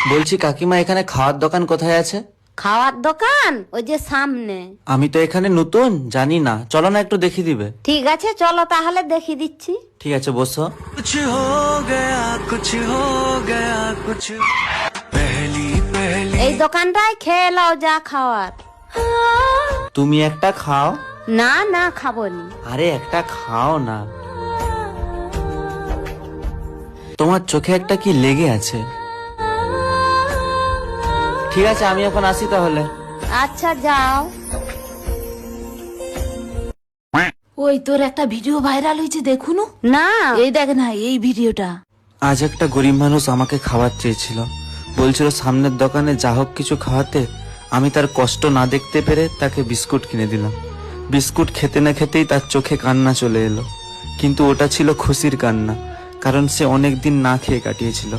বলছি কাকিমা, এখানে খাওয়ার দোকান কোথায় আছে? খাওয়ার দোকান ওই যে সামনে। আমি তো এখানে নতুন, জানি না, চলো না একটু দেখিয়ে দিবে। ঠিক আছে চলো তাহলে দেখিয়ে দিচ্ছি। ঠিক আছে, বসো। कुछ हो गया कुछ हो गया कुछ पहली पहली এই দোকানটায় খেয়ে নাও যা খাওয়ার। তুমি একটা খাও। না না খাবনি। আরে একটা খাও না। তোমার চোখে একটা কি লেগে আছে। ঠিক আছে, আমি এখন আসি তাহলে। আচ্ছা যাও। ওই তোর একটা ভিডিও ভাইরাল হয়েছে দেখুন। না এই দেখ না এই ভিডিওটা। আজ একটা গরিব মানুষ আমাকে খাবার চেয়েছিল, বলছিল সামনের দোকানে যা হোক কিছু খাওয়াতে। আমি তার কষ্ট না দেখতে পেরে তাকে বিস্কুট কিনে দিলাম। বিস্কুট খেতে না খেতেই তার চোখে কান্না চলে এলো, কিন্তু ওটা ছিল খুশির কান্না, কারণ সে অনেক দিন না খেয়ে কাটিয়েছিল।